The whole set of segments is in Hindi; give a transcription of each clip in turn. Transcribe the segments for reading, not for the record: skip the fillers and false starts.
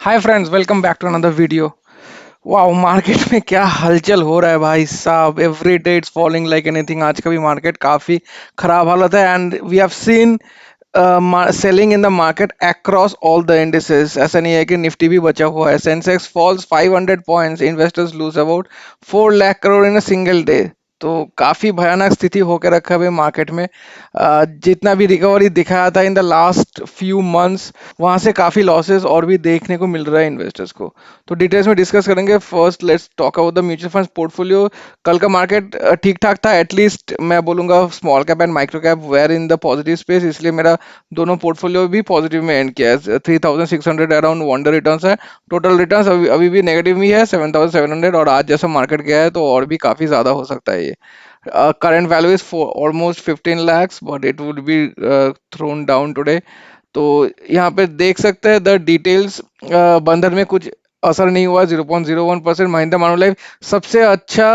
Hi friends, welcome back to another video. Wow, market में क्या हलचल हो रहा है भाई साहब। Every day it's falling like anything. आज का भी मार्केट काफी खराब हालत है and we have seen selling in the market across all the indices. ऐसा नहीं है कि निफ्टी भी बचा हुआ है। Sensex falls 500 points, investors lose about 4 lakh crore in a single day. तो काफी भयानक स्थिति होकर रखा है मार्केट में। जितना भी रिकवरी दिखाया था in the last few months, वहां से काफी लॉसेस और भी देखने को मिल रहा है इन्वेस्टर्स को। तो डिटेल्स में डिस्कस करेंगे। First let's talk about the mutual funds portfolio. कल का मार्केट ठीक ठाक था, एटलीस्ट मैं बोलूंगा small cap and micro cap were in the positive space, इसलिए मेरा दोनों पोर्टफोलियो भी पॉजिटिव में एंड किया है। 3600 अराउंड वंडर रिटर्न्स है। टोटल रिटर्न्स अभी भी नेगेटिव में है 7700, और आज जैसा मार्केट गया है तो और भी काफी ज्यादा हो सकता है ये। Current value is for almost 15 lakhs, but it would be thrown down today. तो यहाँ पे देख सकते हैं द डिटेल्स। बंधन में कुछ असर नहीं हुआ, 0.01%। महिंद्रा मानुलाइफ सबसे अच्छा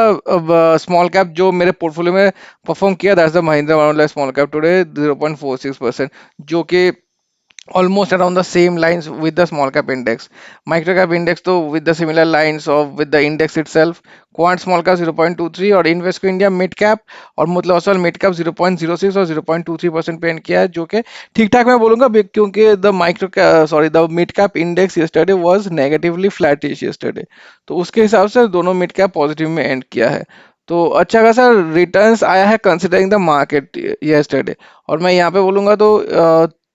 स्मॉल कैप जो मेरे पोर्टफोलियो में परफॉर्म किया, that's the Mahindra Manulife small cap today, 0.46%, जो कि almost around the same lines with the small cap index. Micro cap index तो with the similar lines of with the index itself. Quant small cap 0.23, और Invesco India mid cap और मुतला ओसवाल mid cap 0.06 और 0.23% पे एंड किया है, जो कि ठीक ठाक मैं बोलूंगा क्योंकि the micro sorry the mid cap index yesterday was negatively flattish yesterday. तो उसके हिसाब से दोनों मिड कैप पॉजिटिव में एंड किया है। तो अच्छा खासा रिटर्न्स आया है कंसिडरिंग द मार्केट यस्टरडे। और मैं यहाँ पे बोलूंगा तो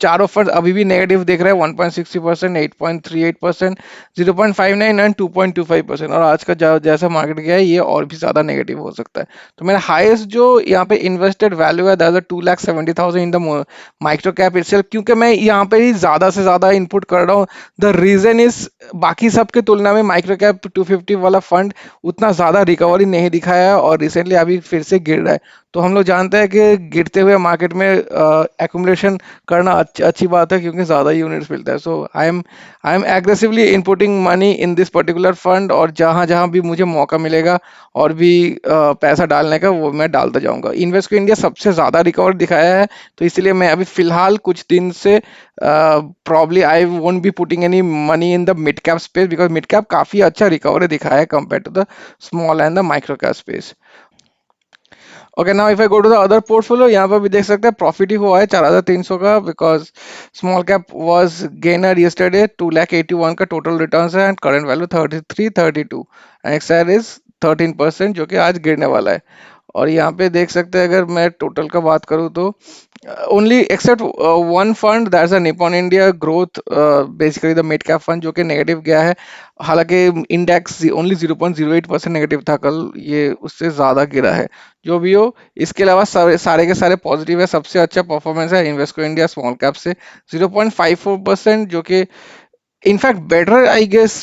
चारों फंड अभी भी नेगेटिव देख रहे हैं। 1.60%, 8.38%, 0.59 एंड 2.25%। और आज का जैसा मार्केट गया है, ये और भी ज्यादा नेगेटिव हो सकता है। तो मेरा हाईएस्ट जो यहाँ पे इन्वेस्टेड वैल्यू है, that is 2,70,000 in the micro cap itself, क्योंकि मैं यहाँ पे ही ज्यादा से ज्यादा इनपुट कर रहा हूँ। द रीजन इज, बाकी सब की तुलना में माइक्रो कैप 250 वाला फंड उतना ज्यादा रिकवरी नहीं दिखाया है और रिसेंटली अभी फिर से गिर रहा है। तो हम लोग जानते हैं कि गिरते हुए मार्केट में एक्यूमुलेशन करना अच्छी बात है, क्योंकि ज्यादा यूनिट्स मिलता है। So I am aggressively inputting money in this particular fund, और जहां जहां भी मुझे मौका मिलेगा और भी पैसा डालने का, वो मैं डालता जाऊंगा। इन्वेस्टको इंडिया सबसे ज्यादा रिकवर दिखाया है, तो इसलिए मैं अभी फिलहाल कुछ दिन से probably I won't be putting any money in the mid cap space, because mid cap काफी अच्छा रिकवरी दिखाया है compare to the small and the micro cap space. Okay, now if I go to the other portfolio, यहाँ पर भी देख सकते हैं प्रॉफिट ही हुआ है 4300 का, because small cap was gainer yesterday. 2,81 का टोटल रिटर्न्स है and current value 3332 and XR is 13%, जो कि आज गिरने वाला है। और यहाँ पे देख सकते हैं, अगर मैं टोटल का बात करूँ तो only except one fund, that's a Nippon India growth, basically the mid cap fund, जो कि नेगेटिव गया है। हालांकि इंडेक्स ओनली 0.08% नेगेटिव था कल, ये उससे ज्यादा गिरा है। जो भी हो, इसके अलावा सारे सारे के सारे पॉजिटिव है। सबसे अच्छा परफॉर्मेंस है इन्वेस्को इंडिया स्मॉल कैप से 0.54%, जो कि in fact better I guess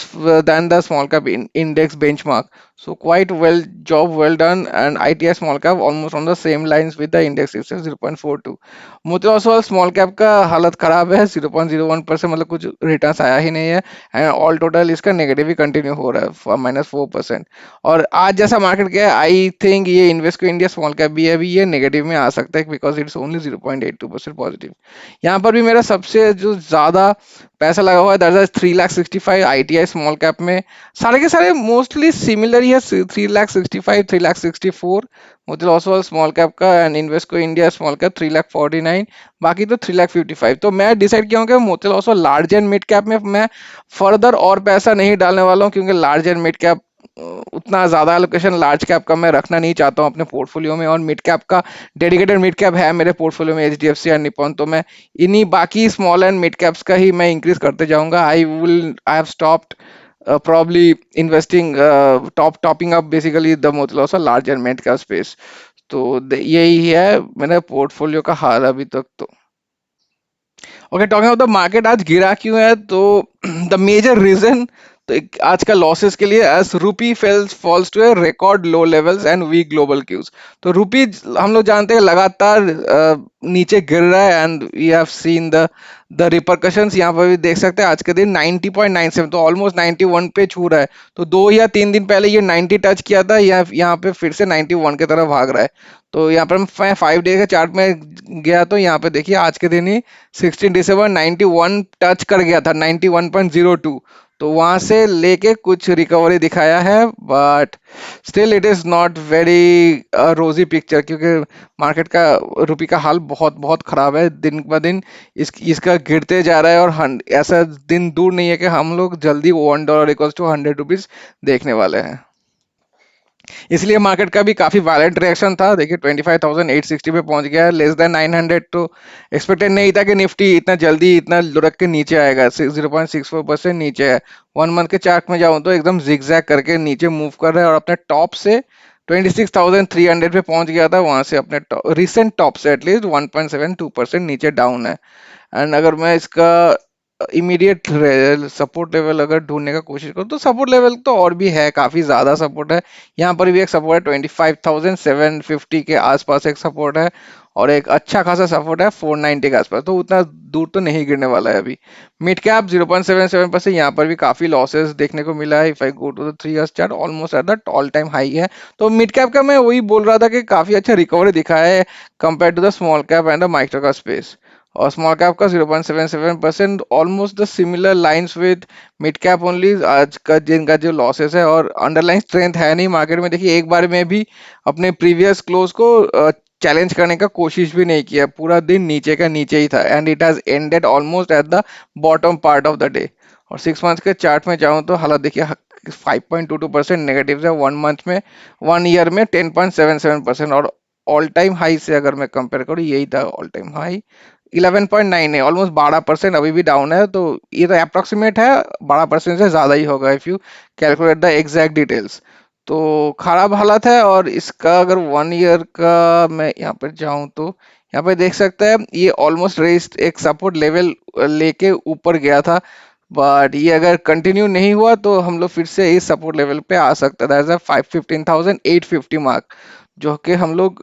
than the small cap index benchmark. So quite well, job well done. And ITI small cap almost on the same lines with the index itself, 0.42. मोती ऑसवाल स्मॉल कैप का हालत खराब है, 0.01%, मतलब कुछ रिटर्न्स आया ही नहीं है। एंड ऑल टोटल इसका नेगेटिव ही कंटिन्यू हो रहा है, -4%। और आज जैसा मार्केट गया, आई थिंक ये इन्वेस्टको इंडिया स्मॉल कैप भी है, अभी ये नेगेटिव में आ सकता है, बिकॉज इट्स ओनली 0.82% पॉजिटिव। यहाँ पर भी मेरा सबसे जो ज्यादा पैसा लगा हुआ है, that is 3,65,000 ITI small cap में। सारे के सारे मोस्टली सिमिलर ही है, 3,65,000, 3,64,000 मोतिलाल ओसवाल स्मॉल कैप का, and Invesco India small cap 3,49,000, बाकी तो 3,55,000। तो मैं डिसाइड किया हूँ कि Motilal Oswal large and mid cap में मैं फर्दर और पैसा नहीं डालने वाला हूँ, क्योंकि लार्ज एंड मिड कैप उतना ज्यादा एलोकेशन लार्ज कैप का मैं रखना नहीं चाहता हूँ अपने पोर्टफोलियो में। और मिड कैप का डेडिकेटेड मिड कैप है मेरे पोर्टफोलियो में, एचडीएफसी एंड निपॉन। तो मैं इन्हीं बाकी स्मॉल एंड मिड कैप्स का ही मैं इंक्रीज करते जाऊंगा। I have stopped probably investing, topping up basically the Motilal Oswal large and mid cap space। तो यही है मेरा पोर्टफोलियो का हाल अभी तक तो। Okay, talking of the market, आज गिरा क्यों है तो द मेजर रीजन तो आज का लॉसेस के लिए, as rupee fails falls to a record low levels and weak global cues. तो रूपी हम लोग जानते हैं लगातार नीचे गिर रहा है, and we have seen the repercussions. यहाँ पर भी देख सकते हैं आज के दिन 90.97, तो ऑलमोस्ट 91 पे छू रहा है। तो 2 या 3 दिन पहले ये 90 टच किया था, यहाँ पे फिर से 91 की तरफ भाग रहा है। तो यहाँ पर मैं 5 डे के चार्ट में गया, तो यहाँ पे देखिए आज के दिन ही 16 दिसंबर 91 टच कर गया था, 91.02। तो वहां से लेके कुछ रिकवरी दिखाया है, but still it is not very रोजी पिक्चर, क्योंकि मार्केट का, रुपये का हाल बहुत बहुत खराब है दिन ब दिन। इसका गिरते जा रहा है, और ऐसा दिन दूर नहीं है कि हम लोग जल्दी $1 इक्वल्स टू ₹100 देखने वाले हैं। इसलिए मार्केट का भी काफी वायलेंट रिएक्शन था। देखिए 25,860 पे पहुंच गया है, लेस देन 900। तो एक्सपेक्टेड नहीं था कि निफ्टी इतना जल्दी इतना लुढ़क के नीचे आएगा। 0.64% नीचे है। 1 मंथ के चार्ट में जाऊं तो एकदम जिगजैग करके नीचे मूव कर रहा है, और अपने टॉप से 26,300 पे पहुंच गया था। वहां से अपने रिसेंट टॉप से एटलीस्ट 1.72% नीचे डाउन है। एंड अगर मैं इसका इमीडिएट सपोर्ट लेवल अगर ढूंढने का कोशिश करूँ, तो सपोर्ट लेवल तो और भी है, काफी ज्यादा सपोर्ट है। यहाँ पर भी एक सपोर्ट है 25,750 के आसपास एक सपोर्ट है, और एक अच्छा खासा सपोर्ट है 490 के आसपास। तो उतना दूर तो नहीं गिरने वाला है अभी। मिड कैप 0.77%, यहाँ पर भी काफी लॉसेस देखने को मिला है। If I go to the 3 chart, almost at the all time high है। तो मिड कैप का मैं वही बोल रहा था कि काफी अच्छा रिकवरी दिखा है compare to the small cap and the micro का स्पेस। और स्मॉल कैप का 0.77%, almost the similar lines with mid cap only. आज का जिनका जो लॉसेस है, और अंडरलाइन स्ट्रेंथ है नहीं मार्केट में। देखिए एक बार में भी अपने प्रीवियस क्लोज को चैलेंज करने का कोशिश भी नहीं किया, पूरा दिन नीचे का नीचे ही था, and it has ended almost at the bottom part of the day. और 6 मंथ के चार्ट में जाऊं तो हालात देखिए 5.22% नेगेटिव है 1 मंथ में। 1 ईयर में 10.77%। और ऑल टाइम हाई से अगर मैं कंपेयर करूँ, यही था ऑल टाइम हाई। 11.9 है, ऑलमोस्ट 12% अभी भी डाउन है। तो ये तो अप्रोक्सीमेट है, 12% से ज्यादा ही होगा if you calculate the exact details. तो खराब हालत है। और इसका अगर 1 ईयर का मैं यहाँ पर जाऊं तो यहाँ पे देख सकते हैं, ये ऑलमोस्ट रेस्ट एक सपोर्ट लेवल लेके ऊपर गया था। बट ये अगर कंटिन्यू नहीं हुआ तो हम लोग फिर से इस सपोर्ट लेवल पे आ सकता है, दैट इज 15,850 मार्क, जो कि हम लोग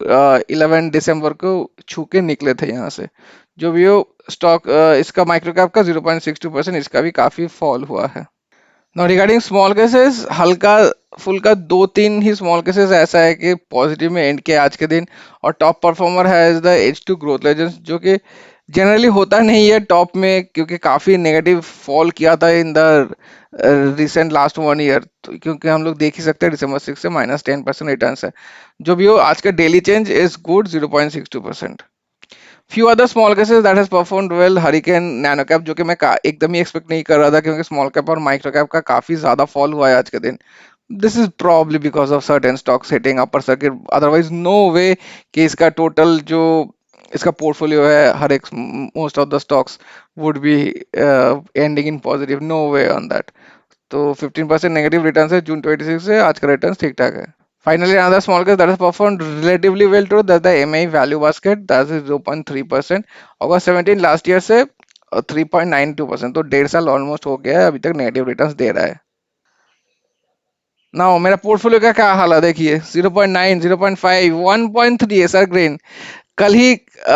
11 दिसंबर को छू के निकले थे यहाँ से। जो भी हो, स्टॉक इसका माइक्रो कैप का 0.62%, इसका भी काफी फॉल हुआ है। नाउ रिगार्डिंग स्मॉल केसेस, हल्का फुल्का दो तीन ही स्मॉल केसेस ऐसा है कि पॉजिटिव में एंड किया आज के दिन। और टॉप परफॉर्मर है द H2 ग्रोथ लेजेंड्स, जो कि जनरली होता नहीं है टॉप में, क्योंकि काफी नेगेटिव फॉल किया था in the recent last 1 year. तो क्योंकि हम लोग देख ही सकते हैं December 6 से -10% रिटर्न है। जो भी हो, आज का daily change is good 0.62%। Few other small cases that has performed well, hurricane, nano cap, जो कि मैं एकदम ही एक्सपेक्ट नहीं कर रहा था, क्योंकि स्मॉल कैप और माइक्रो कैप का काफी ज्यादा फॉल हुआ है आज के दिन। This is probably because of certain stocks hitting upper circuit, otherwise no way कि इसका टोटल जो इसका पोर्टफोलियो है, हर एक most of the stocks would be ending in positive, no way on that. तो 15% नेगेटिव रिटर्न है जून 26 से, आज का रिटर्न ठीक ठाक है। Finally, another small case that has performed relatively well to that's the MI value basket, that is 0.3%। August 17 last year से 3.92%, तो 1.5 साल ऑलमोस्ट हो गया है, अभी तक नेगेटिव रिटर्न्स दे रहा है। ना मेरा पोर्टफोलियो का क्या हाल है देखिए, 0.9, 0.5, 1.3 है सर ग्रीन। कल ही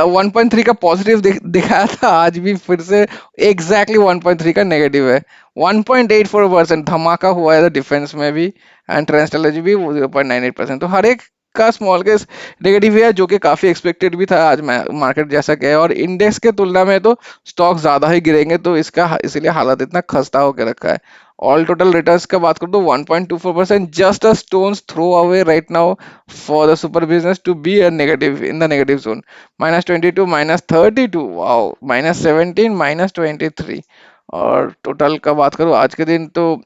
1.3 का पॉजिटिव दिखाया था, आज भी फिर से एग्जैक्टली 1.3 का नेगेटिव है। 1.84% धमाका हुआ है डिफेंस में भी, एंड ट्रांसटेलॉजी भी 0.98%। तो हर एक का स्मॉल केस नेगेटिव है, जो कि काफी एक्सपेक्टेड भी था आज मार्केट जैसा क्या है। और इंडेक्स के तुलना में तो स्टॉक ज्यादा ही गिरेंगे, तो इसका इसीलिए हालत इतना खस्ता होकर रखा है। ऑल टोटल रिटर्न्स का बात करूं तो 1.24%, just a stone's throw away right now for the super business to be a negative in the negative zone। -22, -32, wow, -17, -23। और टोटल का बात करूँ आज के दिन तो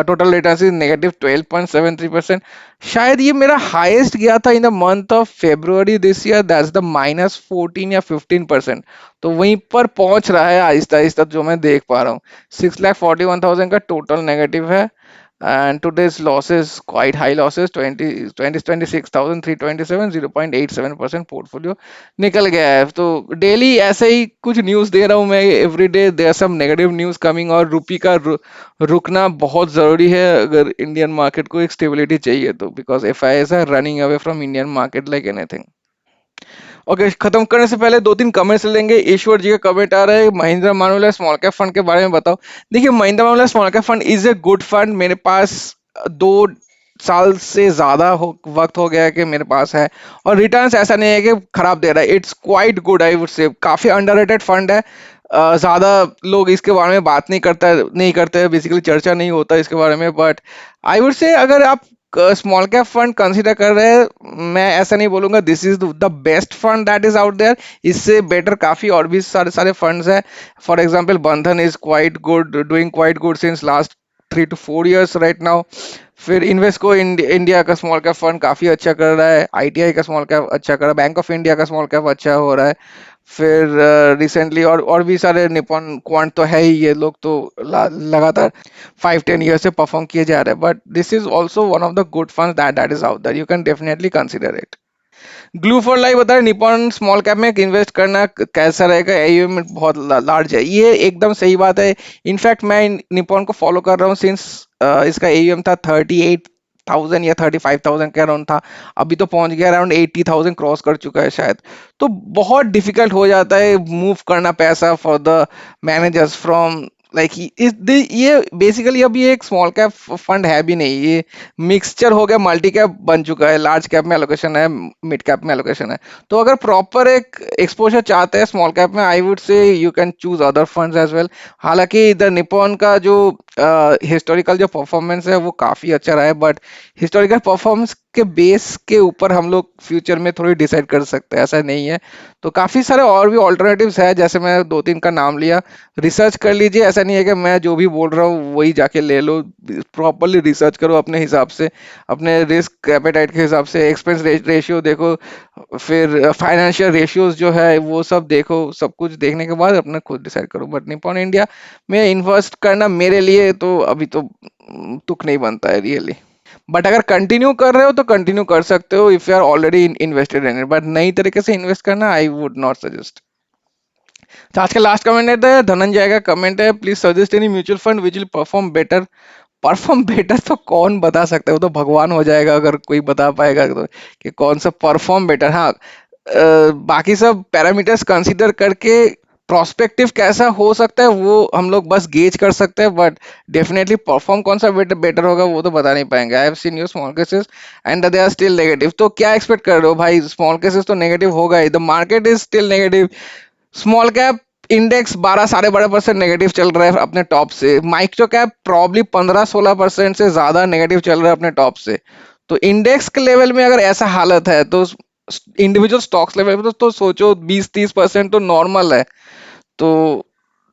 टोटल रिटर्न इज -12.73%। शायद ये मेरा हाईएस्ट गया था in the month of February this year, that's the -14 या 15%। तो वहीं पर पहुंच रहा है आहिस्ता आहिस्ता, जो मैं देख पा रहा हूँ। 6,41,000 का टोटल नेगेटिव है, and today's losses quite high losses, 26,327, 0.87% portfolio निकल गया है। तो डेली ऐसे ही कुछ न्यूज दे रहा हूं मैं, every day there some negative news coming. और रुपी का रुकना बहुत जरूरी है अगर इंडियन मार्केट को एक स्टेबिलिटी चाहिए तो, because FIIs are running away from Indian market like anything. Okay, खत्म करने से पहले दो तीन कमेंट्स लेंगे। ईश्वर जी का कमेंट आ रहा है, Mahindra Manulife small cap fund के बारे में बताओ। देखिए Mahindra Manulife small cap fund is a good fund, मेरे पास 2 साल से ज्यादा वक्त हो गया है कि मेरे पास है, और रिटर्न्स ऐसा नहीं है कि खराब दे रहा है, it's quite good, I would से काफी अंडररेटेड फंड है। ज्यादा लोग इसके बारे में बात नहीं करते, बेसिकली चर्चा नहीं होता इसके बारे में। बट आई वुड से अगर आप स्मॉल कैप फंड कंसीडर कर रहे हैं, मैं ऐसा नहीं बोलूंगा this is the best fund that is out there. इससे बेटर काफी और भी सारे सारे फंड्स है। For example Bandhan is quite good, doing quite good since last 3 to 4 years right now. फिर इन्वेस्को इंडिया का स्मॉल कैप फंड काफी अच्छा कर रहा है, आईटीआई का स्मॉल कैप अच्छा कर रहा है, बैंक ऑफ इंडिया का स्मॉल कैप अच्छा हो रहा है। फिर रिसेंटली और भी सारे निपॉन क्वांट तो है ही, ये लोग तो लगातार 5-10 ईयर से परफॉर्म किए जा रहे हैं। But this is also one of the good fund that is out that, you can definitely consider it. Glue for life बता रहे निपॉन स्मॉल कैप में इन्वेस्ट करना कैसा रहेगा, एयूएम बहुत लार्ज है, ये एकदम सही बात है। इनफैक्ट मैं निपॉन को फॉलो कर रहा हूँ सिंस इसका एयूएम था 38,000 या 35,000 के अराउंड था। अभी तो पहुंच गया अराउंड 80,000 क्रॉस कर चुका है शायद। तो बहुत डिफिकल्ट हो जाता है मूव करना पैसा for the managers from like ये बेसिकली अभी एक स्मॉल कैप फंड है भी नहीं, ये मिक्सचर हो गया, मल्टी कैप बन चुका है, लार्ज कैप में एलोकेशन है, मिड कैप में एलोकेशन है। तो अगर प्रॉपर एक एक्सपोजर चाहते हैं स्मॉल कैप में, I would say you can choose other funds as well. हालांकि इधर निपॉन का जो हिस्टोरिकल जो परफॉर्मेंस है वो काफी अच्छा रहा है, बट हिस्टोरिकल परफॉर्मेंस के बेस के ऊपर हम लोग फ्यूचर में थोड़ी डिसाइड कर सकते हैं, ऐसा नहीं है। तो काफी सारे और भी ऑल्टरनेटिव्स है, जैसे मैं 2-3 का नाम लिया, रिसर्च कर लीजिए। ऐसा नहीं है कि मैं जो भी बोल रहा हूँ वही जाके ले लो, प्रॉपरली रिसर्च करो अपने हिसाब से, अपने रिस्क एपेटाइट के हिसाब से, एक्सपेंस रेशियो देखो, फिर फाइनेंशियल रेशियोज जो है वो सब देखो, सब कुछ देखने के बाद अपना खुद डिसाइड करो। बट निपॉन इंडिया में इन्वेस्ट करना मेरे लिए तो अभी तो तुक नहीं बनता है रियली। बट अगर कंटिन्यू कर रहे हो तो कंटिन्यू कर सकते हो if you are already invested in it, but नई तरीके से इन्वेस्ट करना आई वुड नॉट सजेस्ट। तो आज का लास्ट कमेंट है धनंजय का कमेंट है, please suggest any mutual fund which will perform better. Perform better तो कौन बता सकता है, वो तो भगवान हो जाएगा अगर कोई बता पाएगा तो, कि कौन सा परफॉर्म बेटर। हाँ, बाकी सब पैरामीटर्स कंसीडर करके प्रोस्पेक्टिव कैसा हो सकता है वो हम लोग बस गेज कर सकते हैं, बट डेफिनेटली परफॉर्म कौन सा बेटर बेटर होगा वो तो बता नहीं पाएंगे। I have seen your small cases and they are still negative, तो क्या एक्सपेक्ट कर रहे हो भाई, स्मॉल केसेस तो नेगेटिव होगा ही, the market is still negative. Small cap index 12-12.5% negative चल रहा है अपने टॉप से, माइक्रो कैप प्रॉब्ली 15-16% से ज्यादा नेगेटिव चल रहा है अपने टॉप से। तो इंडेक्स के लेवल में अगर ऐसा हालत है तो इंडिविजुअल स्टॉक्स लेवल पे तो सोचो 20-30% तो नॉर्मल है। तो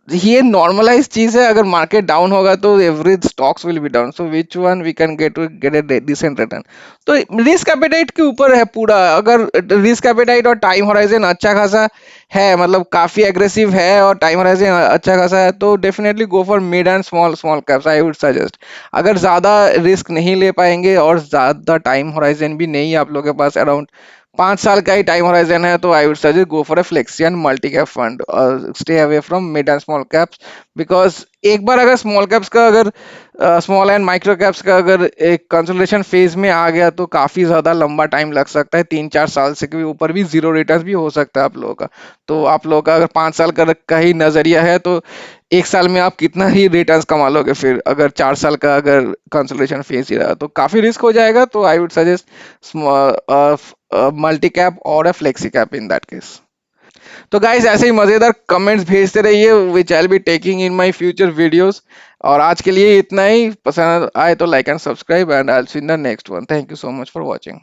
ये नॉर्मलाइज चीज है, अगर मार्केट डाउन होगा तो average stocks will be down, so which one we can get a decent return. तो रिस्क एपेटाइट के ऊपर है पूरा, अगर रिस्क एपेटाइट और टाइम होराइजन अच्छा खासा है, मतलब काफी एग्रेसिव है और टाइम होराइजन अच्छा खासा है, तो definitely go for mid and small small caps I would suggest. अगर ज्यादा रिस्क नहीं ले पाएंगे और ज्यादा टाइम होराइजन भी नहीं है आप लोगों के पास, अराउंड 5 साल का ही टाइम होराइजन है, तो I would suggest go for a flexi and multi cap fund, stay away from mid and small caps. Because एक बार अगर स्मॉल कैप्स का अगर स्मॉल एंड माइक्रो कैप्स का अगर एक कंसोलिडेशन फेज में आ गया तो काफी ज्यादा लंबा टाइम लग सकता है, 3-4 साल से भी ऊपर भी जीरो रिटर्न भी हो सकता है आप लोगों का। तो आप लोगों का अगर 5 साल का ही नजरिया है तो 1 साल में आप कितना ही रिटर्न्स कमा लोगे, फिर अगर 4 साल का अगर कंसोलिडेशन फेज ही रहा तो काफी रिस्क हो जाएगा। तो I would suggest multi cap और a flexi cap in that case. तो गाइस ऐसे ही मजेदार कमेंट्स भेजते रहिए, which I be taking in my future videos. और आज के लिए इतना ही, पसंद आए तो like and subscribe and I will see in the next one. Thank you so much for watching.